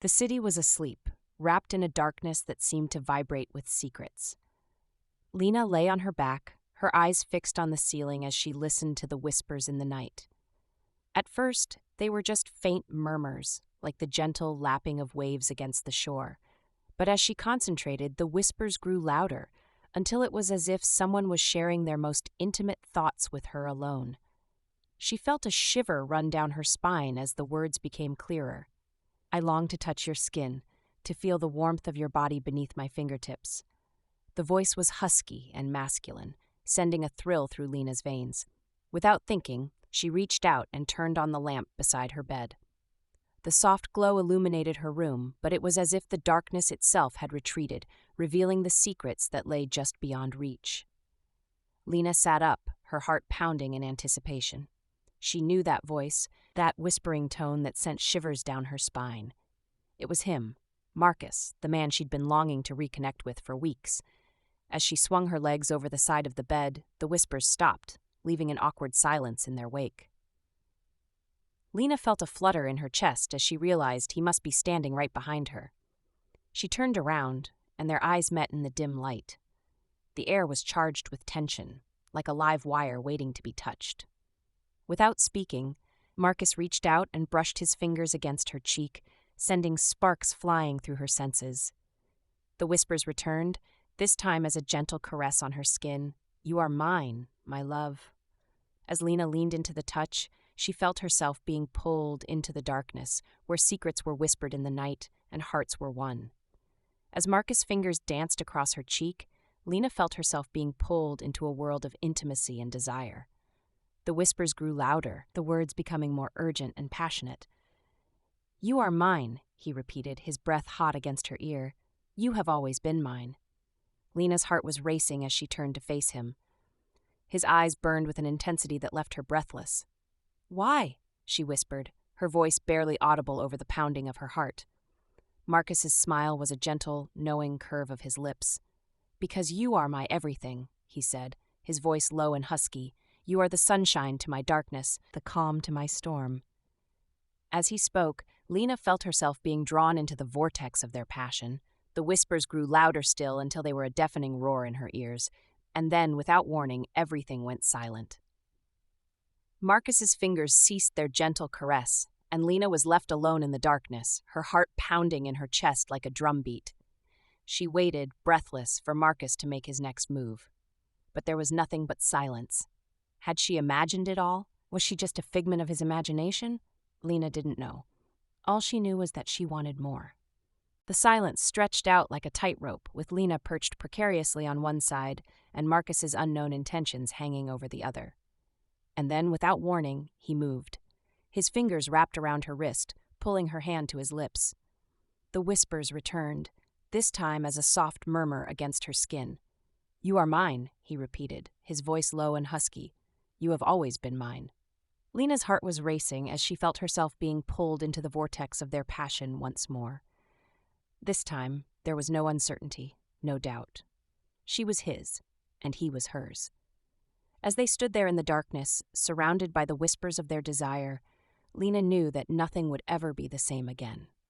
The city was asleep, wrapped in a darkness that seemed to vibrate with secrets. Lena lay on her back, her eyes fixed on the ceiling as she listened to the whispers in the night. At first, they were just faint murmurs, like the gentle lapping of waves against the shore. But as she concentrated, the whispers grew louder, until it was as if someone was sharing their most intimate thoughts with her alone. She felt a shiver run down her spine as the words became clearer. I long to touch your skin, to feel the warmth of your body beneath my fingertips. The voice was husky and masculine, sending a thrill through Lena's veins. Without thinking, she reached out and turned on the lamp beside her bed. The soft glow illuminated her room, but it was as if the darkness itself had retreated, revealing the secrets that lay just beyond reach. Lena sat up, her heart pounding in anticipation. She knew that voice, that whispering tone that sent shivers down her spine. It was him, Marcus, the man she'd been longing to reconnect with for weeks. As she swung her legs over the side of the bed, the whispers stopped, leaving an awkward silence in their wake. Lena felt a flutter in her chest as she realized he must be standing right behind her. She turned around, and their eyes met in the dim light. The air was charged with tension, like a live wire waiting to be touched. Without speaking, Marcus reached out and brushed his fingers against her cheek, sending sparks flying through her senses. The whispers returned, this time as a gentle caress on her skin. "You are mine, my love." As Lena leaned into the touch, she felt herself being pulled into the darkness, where secrets were whispered in the night and hearts were one. As Marcus' fingers danced across her cheek, Lena felt herself being pulled into a world of intimacy and desire. The whispers grew louder, the words becoming more urgent and passionate. "You are mine," he repeated, his breath hot against her ear. "You have always been mine." Lena's heart was racing as she turned to face him. His eyes burned with an intensity that left her breathless. "Why?" she whispered, her voice barely audible over the pounding of her heart. Marcus's smile was a gentle, knowing curve of his lips. "Because you are my everything," he said, his voice low and husky. "You are the sunshine to my darkness, the calm to my storm." As he spoke, Lena felt herself being drawn into the vortex of their passion. The whispers grew louder still until they were a deafening roar in her ears, and then, without warning, everything went silent. Marcus's fingers ceased their gentle caress, and Lena was left alone in the darkness, her heart pounding in her chest like a drumbeat. She waited, breathless, for Marcus to make his next move. But there was nothing but silence. Had she imagined it all? Was she just a figment of his imagination? Lena didn't know. All she knew was that she wanted more. The silence stretched out like a tightrope, with Lena perched precariously on one side and Marcus's unknown intentions hanging over the other. And then, without warning, he moved. His fingers wrapped around her wrist, pulling her hand to his lips. The whispers returned, this time as a soft murmur against her skin. "You are mine," he repeated, his voice low and husky. "You have always been mine." Lena's heart was racing as she felt herself being pulled into the vortex of their passion once more. This time, there was no uncertainty, no doubt. She was his, and he was hers. As they stood there in the darkness, surrounded by the whispers of their desire, Lena knew that nothing would ever be the same again.